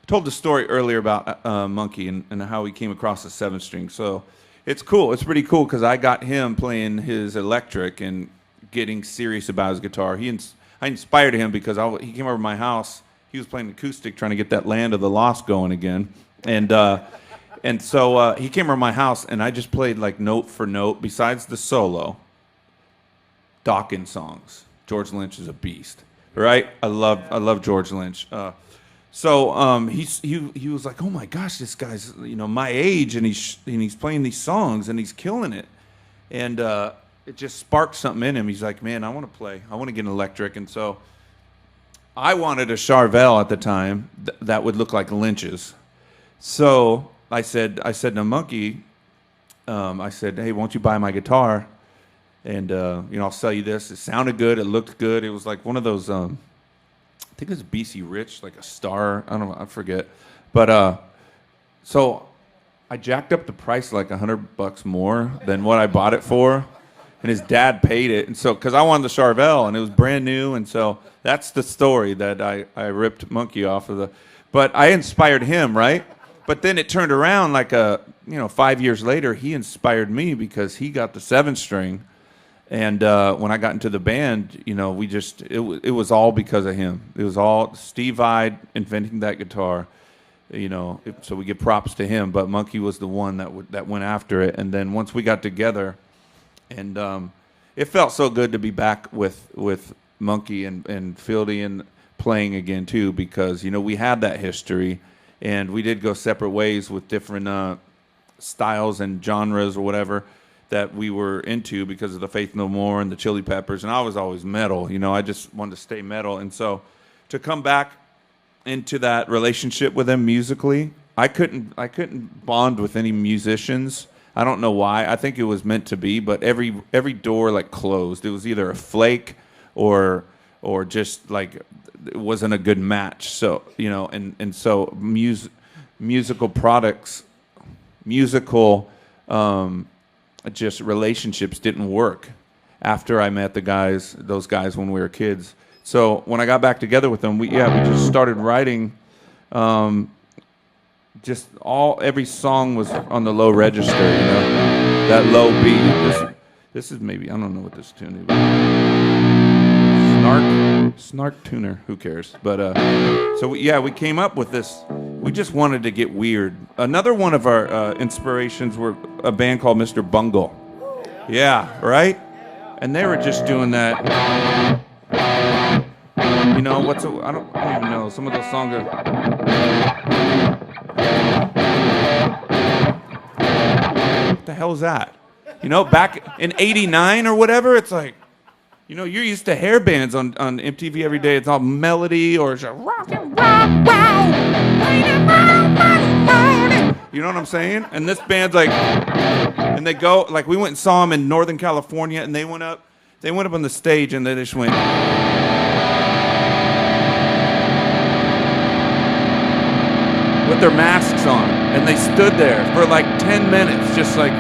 told the story earlier about Monkey and how he came across the 7-string. So it's cool. It's pretty cool because I got him playing his electric and getting serious about his guitar. I inspired him because he came over to my house. He was playing acoustic, trying to get that Land of the Lost going again. And so he came over to my house, and I just played like note for note, besides the solo, Dawkins songs. George Lynch is a beast, right? I love George Lynch. So he was like, oh my gosh, this guy's my age, and he's playing these songs and he's killing it, and it just sparked something in him. He's like, man, I want to play. I want to get an electric, and so I wanted a Charvel at the time that would look like Lynch's. So I said to Monkey, I said, hey, won't you buy my guitar? And I'll sell you this. It sounded good. It looked good. It was like one of those. I think it was BC Rich, like a Star. I don't know. I forget. But so I jacked up the price like $100 more than what I bought it for, and his dad paid it. And so because I wanted the Charvel and it was brand new, and so that's the story that I ripped Monkey off of the. But I inspired him, right? But then it turned around like 5 years later, he inspired me because he got the 7-string. And when I got into the band, it was all because of him. It was all Steve Vai inventing that guitar, so we give props to him. But Monkey was the one that went after it. And then once we got together, and it felt so good to be back with Monkey and Fieldy and playing again too, because we had that history, and we did go separate ways with different styles and genres or whatever that we were into because of the Faith No More and the Chili Peppers, and I was always metal. I just wanted to stay metal, and so to come back into that relationship with them musically, I couldn't bond with any musicians. I don't know why. I think it was meant to be, but every door like closed. It was either a flake or just like it wasn't a good match. So and so musical products, just relationships didn't work after I met those guys when we were kids. So when I got back together with them, we just started writing. Every song was on the low register, that low beat. This is maybe, I don't know what this tune is. Snark tuner, who cares? But we came up with this. We just wanted to get weird. Another one of our inspirations were a band called Mr. Bungle. Yeah, right? And they were just doing that. I don't even know. Some of those songs are. What the hell is that? Back in '89 or whatever, it's like, you're used to hair bands on MTV every day. It's all melody or it's rock and rock, wow. You know what I'm saying? And this band's like, and they go, like we went and saw them in Northern California, and they went up on the stage, and they just went. With their masks on, and they stood there for like 10 minutes, just like.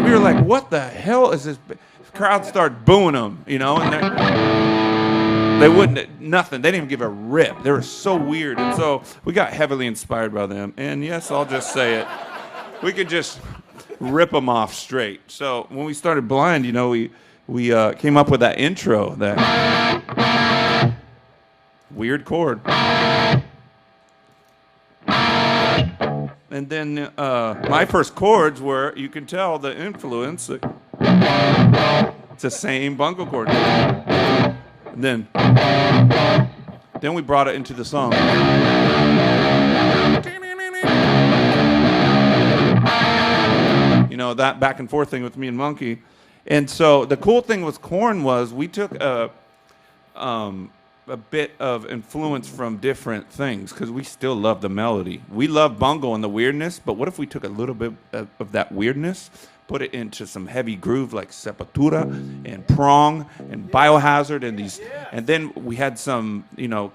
We were like, what the hell is this? The crowd started booing them, and they wouldn't, nothing. They didn't even give a rip. They were so weird. And so we got heavily inspired by them. And yes, I'll just say it. We could just rip them off straight. So when we started Blind, we came up with that intro, that weird chord. And then my first chords were, you can tell the influence. It's the same bungle chord. And then we brought it into the song. That back and forth thing with me and Monkey. And so the cool thing with Korn was we took a bit of influence from different things because we still love the melody. We love bungle and the weirdness, but what if we took a little bit of that weirdness, put it into some heavy groove like Sepultura and Prong and Biohazard and then we had some,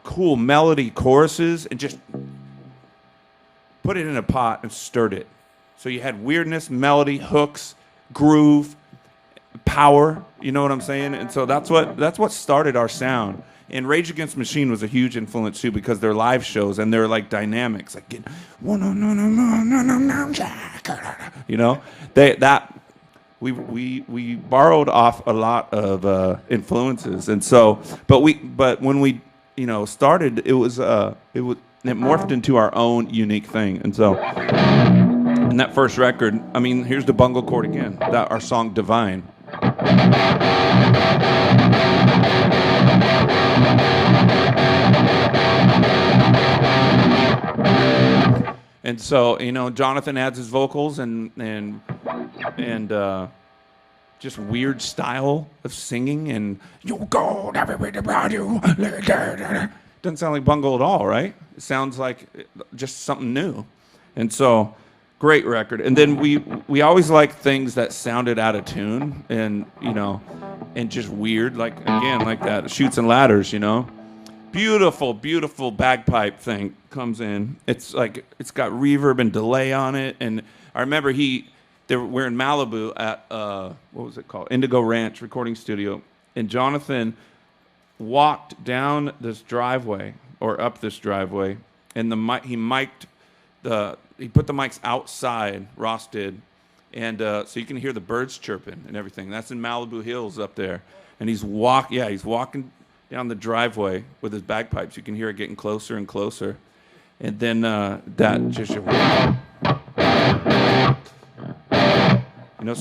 cool melody choruses and just put it in a pot and stirred it. So you had weirdness, melody, hooks, groove, power, you know what I'm saying? And so that's what started our sound. And Rage Against the Machine was a huge influence too because their live shows and their like dynamics, like you know, we borrowed off a lot of influences, and so but when we started, it morphed into our own unique thing, and so in that first record, I mean, here's the bungle chord again, that our song Divine. And so, Jonathan adds his vocals and just weird style of singing, and you go everybody about you. Doesn't sound like bungle at all, right? It sounds like just something new. And so, great record. And then we always liked things that sounded out of tune and and just weird, like that Chutes and Ladders, Beautiful, beautiful bagpipe thing comes in. It's like it's got reverb and delay on it. And I remember we're in Malibu at what was it called? Indigo Ranch Recording Studio. And Jonathan walked down this driveway or up this driveway, and he put the mics outside. Ross did, and so you can hear the birds chirping and everything. That's in Malibu Hills up there. And he's walking down the driveway with his bagpipes. You can hear it getting closer and closer. And then that just,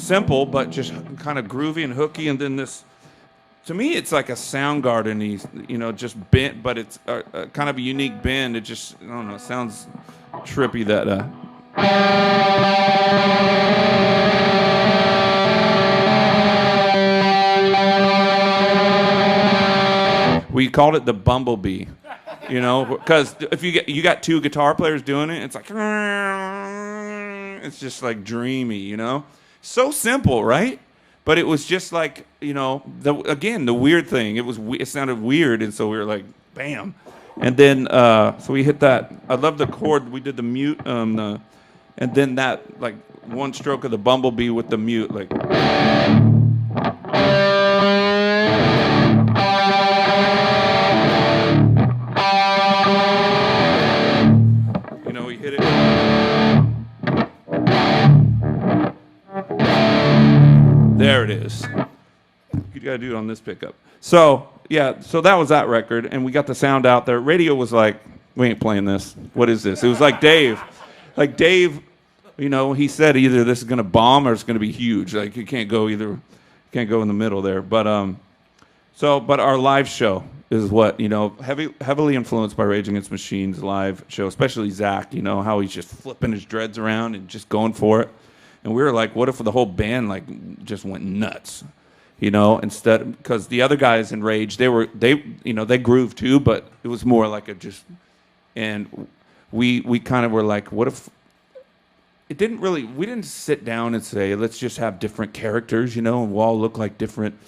simple, but just kind of groovy and hooky. And then this, to me, it's like a Soundgarden-y, just bent, but it's kind of a unique bend. It just, I don't know, it sounds trippy that... We called it the Bumblebee, because if you got two guitar players doing it, it's like it's just like dreamy, So simple, right? But it was just like the weird thing. It sounded weird, and so we were like, bam, and then so we hit that. I love the chord. We did the mute, and then that like one stroke of the Bumblebee with the mute, like. There it is. You got to do it on this pickup. So that was that record, and we got the sound out there. Radio was like, we ain't playing this. What is this? It was like Dave. Like Dave, he said either this is going to bomb or it's going to be huge. Like you can't go in the middle there. But our live show is what, heavily influenced by Rage Against the Machine's live show, especially Zach, how he's just flipping his dreads around and just going for it. And we were like, what if the whole band like just went nuts, instead, because the other guys in Rage, they groove too, but it was more like and we kind of were like, what if we didn't sit down and say, let's just have different characters, and we'll all look like different.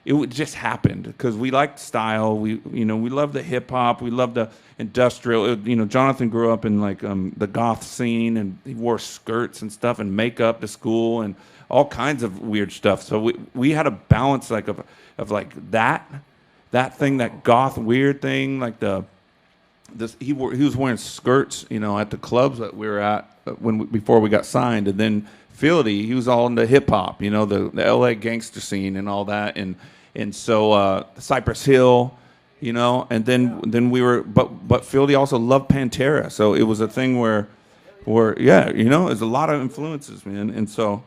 It just happened because we liked style. We love the hip hop. We love the industrial. Jonathan grew up in like the goth scene, and he wore skirts and stuff and makeup to school and all kinds of weird stuff. So we had a balance like of like that thing, that goth weird thing, like he was wearing skirts, at the clubs that we were at before we got signed, and then Fieldy, he was all into hip hop, the LA gangster scene and all that, and so Cypress Hill, and then we were, but Fieldy also loved Pantera, so it was a thing where there's a lot of influences, man, and so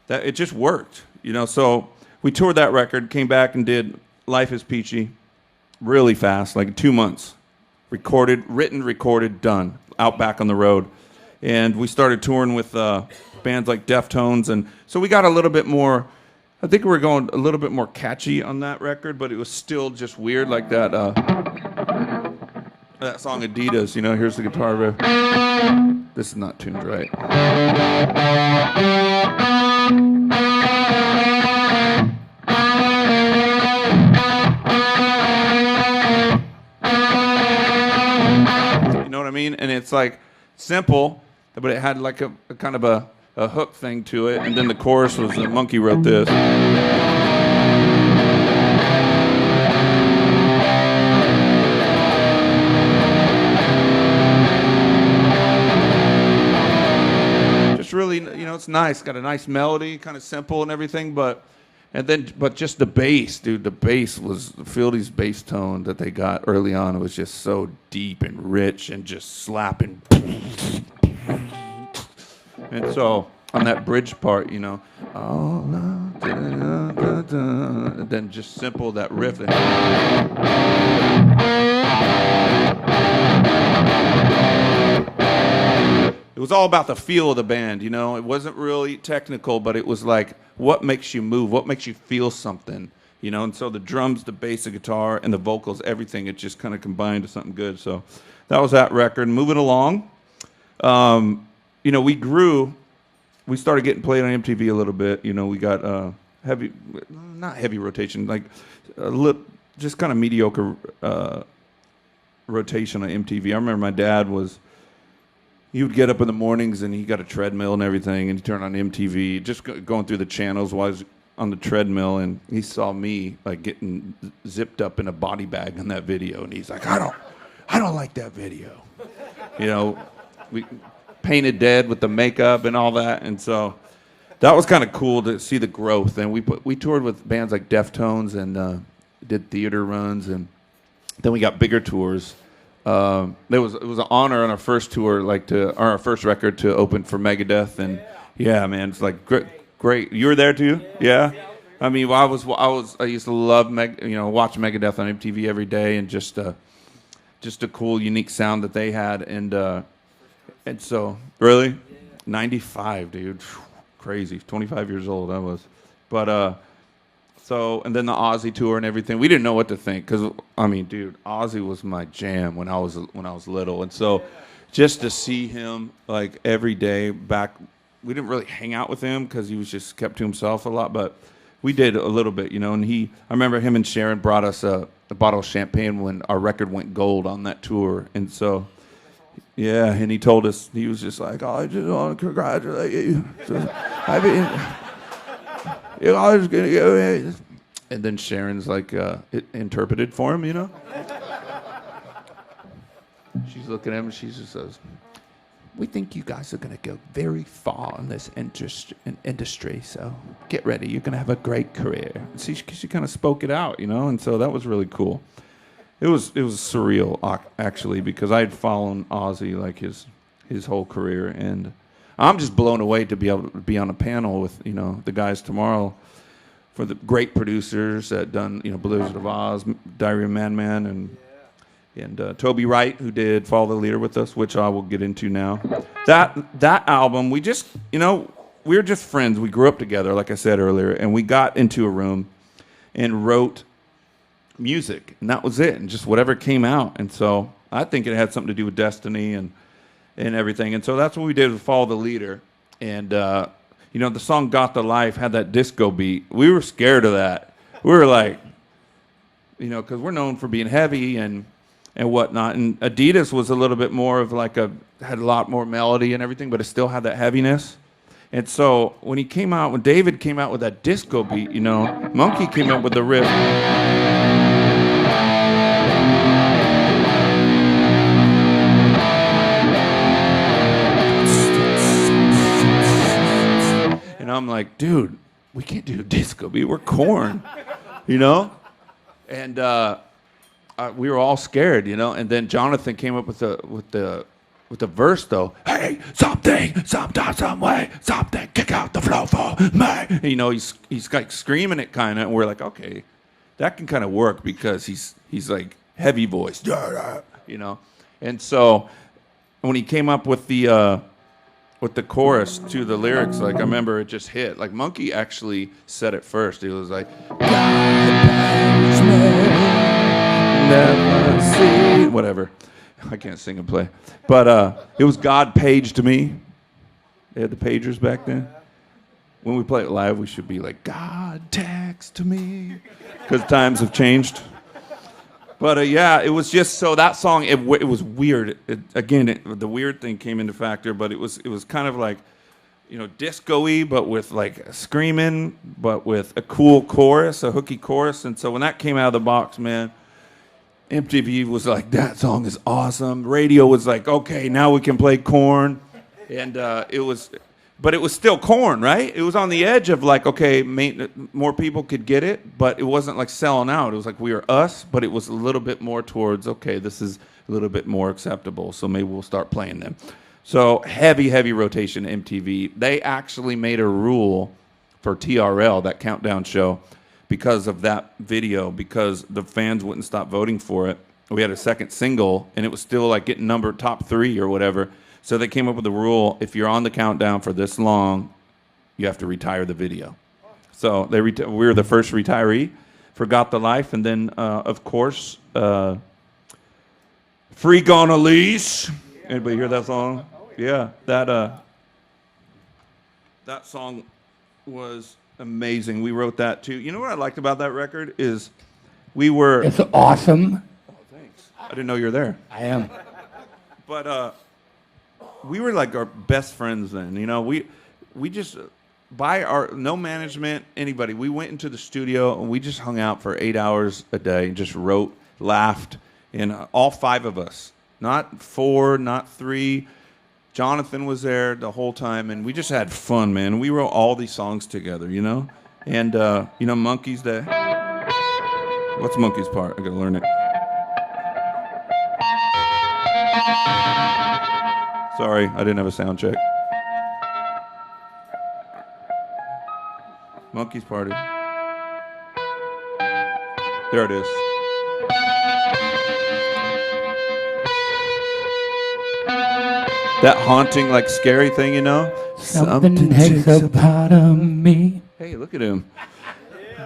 that it just worked, So we toured that record, came back and did Life Is Peachy, really fast, like 2 months, written, recorded, done, out back on the road, and we started touring with bands like Deftones, and so we got a little bit more. I think we were going a little bit more catchy on that record, but it was still just weird, like that song Adidas. Here's the guitar riff. This is not tuned right. You know what I mean? And it's like simple, but it had like a kind of a hook thing to it, and then the chorus was Monkey wrote this. it's nice. Got a nice melody, kind of simple and everything, but just the bass, dude. The bass was Fieldy's bass tone that they got early on. It was just so deep and rich and just slapping. And so on that bridge part, you know, and then just simple that riff. It was all about the feel of the band, you know. It wasn't really technical, but it was like, what makes you move? What makes you feel something, you know? And so the drums, the bass, the guitar, and the vocals, everything, it just kind of combined to something good. So that was that record. Moving along, you know, we grew. We started getting played on MTV a little bit. You know, we got not heavy rotation, like just kind of mediocre rotation on MTV. I remember my dad he would get up in the mornings and he got a treadmill and everything, and he turned on MTV, just going through the channels while I was on the treadmill, and he saw me like getting zipped up in a body bag in that video, and he's like, I don't like that video. You know, we painted dead with the makeup and all that, and so that was kind of cool to see the growth. And we toured with bands like Deftones and did theater runs, and then we got bigger tours. It was an honor on our first tour, like on our first record, to open for Megadeth, and yeah, man, it's like great. You were there too, yeah. I mean, I used to love watch Megadeth on MTV every day, and just a cool, unique sound that they had, and so really, 95, dude, crazy, 25 years old I was, but So, and then the Ozzy tour and everything. We didn't know what to think because, I mean, dude, Ozzy was my jam when I was little. And so just to see him, like, every day back, we didn't really hang out with him because he was just kept to himself a lot. But we did a little bit, you know. And I remember him and Sharon brought us a bottle of champagne when our record went gold on that tour. And so, yeah, and he told us, he was just like, oh, I just want to congratulate you. So, I mean... You're always gonna go in. And then Sharon's like, it interpreted for him, you know? She's looking at him and she just says, we think you guys are gonna go very far in this industry, so get ready, you're gonna have a great career. See, she kind of spoke it out, you know, and so that was really cool. It was surreal, actually, because I had followed Ozzy like his whole career, and I'm just blown away to be able to be on a panel with, you know, the guys tomorrow for the great producers that done, you know, Blizzard of Oz, Diary of a Madman, and Toby Wright, who did Follow the Leader with us, which I will get into now. That album, we just, you know, we were just friends. We grew up together, like I said earlier, and we got into a room and wrote music, and that was it, and just whatever came out. And so I think it had something to do with destiny and everything. And so that's what we did with Follow the Leader. And, you know, the song Got the Life had that disco beat. We were scared of that. We were like, you know, because we're known for being heavy and whatnot. And Adidas was a little bit more of like had a lot more melody and everything, but it still had that heaviness. And so when David came out with that disco beat, you know, Monkey came up with the riff. And I'm like, dude, we can't do a disco beat. We're Korn, you know? And we were all scared, you know? And then Jonathan came up with the verse, though. Hey, something, sometime, some way, something, kick out the flow for me. And, you know, he's like screaming it kind of, and we're like, okay, that can kind of work because he's like heavy voiced, you know? And so when he came up with the chorus to the lyrics, like, I remember it just hit. Like, Monkey actually said it first. He was like, never see, whatever. I can't sing and play. But it was God paged to me. They had the pagers back then. When we play it live, we should be like, God text to me. Because times have changed. But yeah, it was just so that song, it was weird. The weird thing came into factor, but it was kind of like, you know, disco-y, but with like screaming, but with a cool chorus, a hooky chorus. And so when that came out of the box, man, MTV was like, that song is awesome. Radio was like, okay, now we can play Korn. And it was But it was still Korn, right? It was on the edge of like, okay, more people could get it, but it wasn't like selling out. It was like we were us, but it was a little bit more towards, okay, this is a little bit more acceptable, so maybe we'll start playing them. So heavy rotation MTV. They actually made a rule for TRL, that countdown show, because of that video, because the fans wouldn't stop voting for it. We had a second single, and it was still like getting numbered top 3 or whatever. So they came up with a rule: if you're on the countdown for this long, you have to retire the video. So we were the first retiree for Got the Life, and then of course, Freak on a Leash. Anybody hear that song? Yeah, that song was amazing. We wrote that too. You know what I liked about that record is It's awesome. Oh, thanks. I didn't know you were there. I am. But we were like our best friends then. You know, we just by our no management, anybody. We went into the studio and we just hung out for 8 hours a day and just wrote, laughed, and all 5 of us, not 4, not 3. Jonathan was there the whole time, and we just had fun, man. We wrote all these songs together, you know? And, you know, Monkey's Day. What's Monkey's part? I gotta learn it. Sorry, I didn't have a sound check. Monkey's Party. There it is. That haunting, like scary thing, you know? Something takes a part of me. Hey, look at him.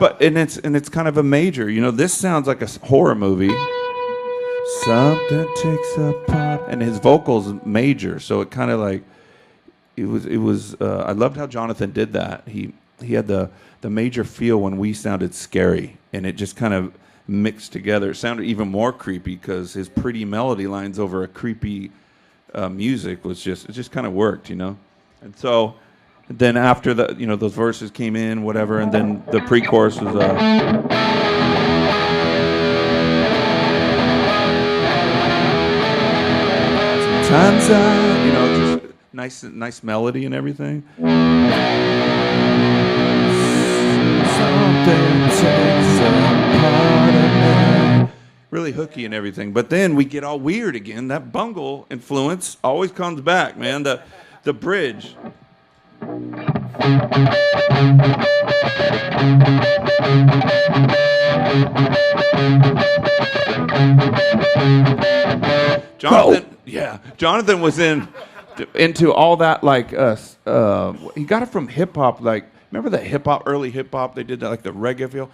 But and it's kind of a major, you know. This sounds like a horror movie. Something takes a part, and his vocals major, so it kind of like it was. I loved how Jonathan did that. He had the major feel when we sounded scary, and it just kind of mixed together. It sounded even more creepy because his pretty melody lines over a creepy music it just kind of worked, you know. And so then after those verses came in, whatever, and then the pre-chorus was sometimes just nice melody and everything. Something takes a part of me. Really hooky and everything, but then we get all weird again. That bungle influence always comes back, man. The bridge. Jonathan was into all that, like he got it from hip hop. Like, remember the early hip hop? They did that, like the reggae feel,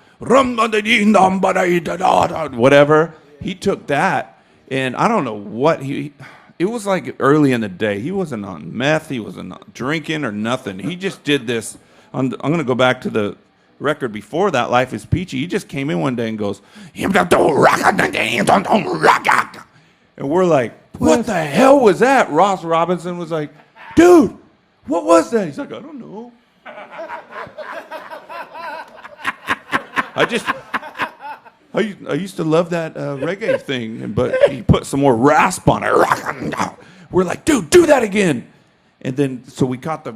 whatever. He took that, and I don't know what it was like early in the day. He wasn't on meth. He wasn't drinking or nothing. He just did this. I'm going to go back to the record before that, Life is Peachy. He just came in one day and goes, and we're like, what the hell was that? Ross Robinson was like, dude, what was that? He's like, I don't know. I used to love that reggae thing, but he put some more rasp on it. We're like, dude, do that again. And then, so we caught the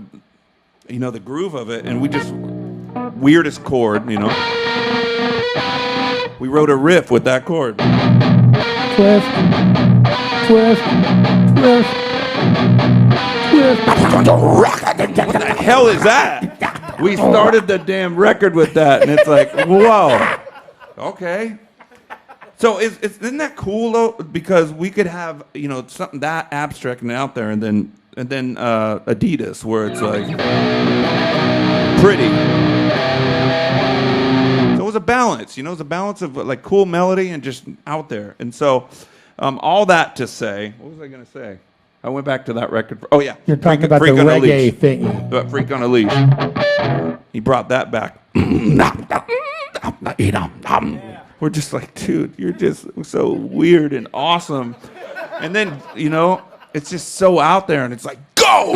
groove of it, and we just, weirdest chord, you know. We wrote a riff with that chord. Twist, twist, twist, twist. What the hell is that? We started the damn record with that, and it's like, whoa. Okay. So isn't that cool though? Because we could have something that abstract and out there, and then Adidas, where it's like pretty. So it was a balance, it was a balance of like cool melody and just out there. And so all that to say, what was I going to say? I went back to that record. Oh yeah, you're talking about the reggae thing. But Freak on a Leash. He brought that back. We're just like, dude, you're just so weird and awesome. And then, it's just so out there, and it's like, go!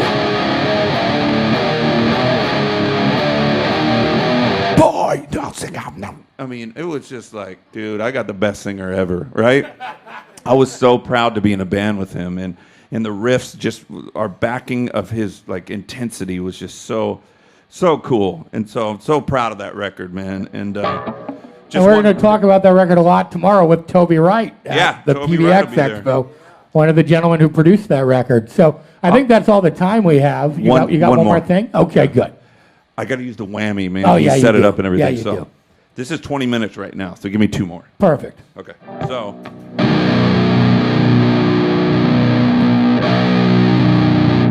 Boy, don't sing out now. I mean, it was just like, dude, I got the best singer ever, right? I was so proud to be in a band with him, and and the riffs, just our backing of his like intensity was just so cool. And so I'm so proud of that record, man. And and we're going to talk about that record a lot tomorrow with Toby Wright at the Toby PBX Wright will be there. Expo, one of the gentlemen who produced that record. So I think that's all the time we have. You got one more thing? Okay, good. I got to use the whammy, man. Oh, yeah, You set you it do. up and everything. Yeah, you so do. this is 20 minutes right now, so give me 2 more. Perfect. Okay. So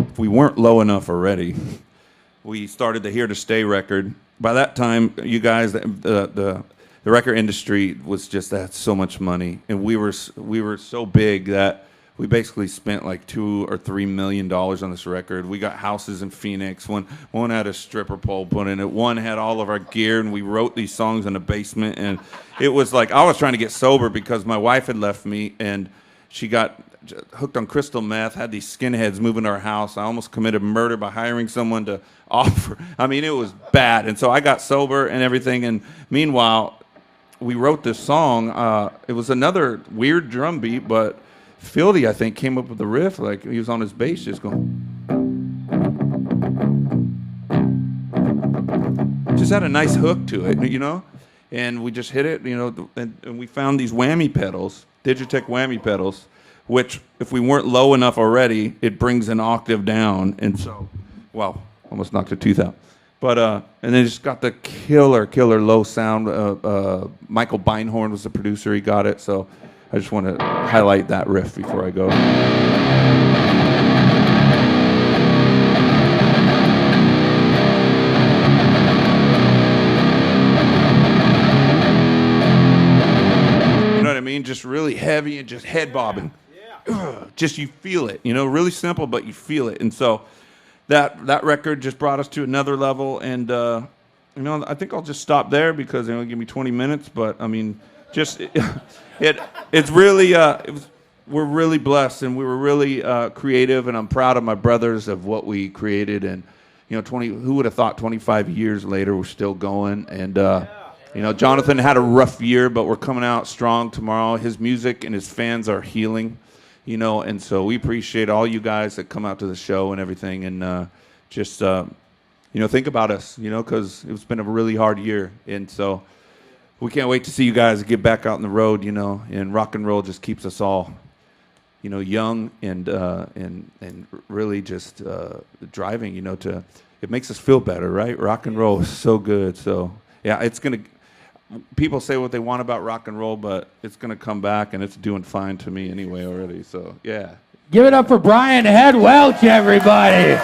if we weren't low enough already, we started the Here to Stay record. By that time, you guys, the record industry was just had so much money, and we were so big that we basically spent like $2 or $3 million on this record. We got houses in Phoenix. One had a stripper pole put in it. One had all of our gear, and we wrote these songs in the basement. And it was like I was trying to get sober because my wife had left me, and she got hooked on crystal meth, had these skinheads move into our house. I almost committed murder by hiring someone to offer. I mean, it was bad. And so I got sober and everything. And meanwhile, we wrote this song. It was another weird drum beat, but Fieldy, I think, came up with the riff. Like, he was on his bass just going. Just had a nice hook to it, you know? And we just hit it, you know, and we found these whammy pedals, Digitech whammy pedals, which, if we weren't low enough already, it brings an octave down. And so, well, almost knocked a tooth out. But, and then just got the killer low sound. Michael Beinhorn was the producer. He got it. So I just want to highlight that riff before I go. You know what I mean? Just really heavy and just head bobbing. Just you feel it, you know, really simple, but you feel it. And so that record just brought us to another level. And, you know, I think I'll just stop there because they only give me 20 minutes. But, I mean, just it's really, we're really blessed, and we were really creative. And I'm proud of my brothers of what we created. And, you know, who would have thought 25 years later we're still going. And, you know, Jonathan had a rough year, but we're coming out strong tomorrow. His music and his fans are healing. You know, and so we appreciate all you guys that come out to the show and everything, and just, you know, think about us, you know, because it's been a really hard year, and so we can't wait to see you guys get back out on the road, you know, and rock and roll just keeps us all, you know, young and really just driving, you know, it makes us feel better, right? Rock and roll is so good, so yeah, it's gonna. People say what they want about rock and roll, but it's going to come back, and it's doing fine to me anyway already. So, yeah. Give it up for Brian Head Welch, everybody.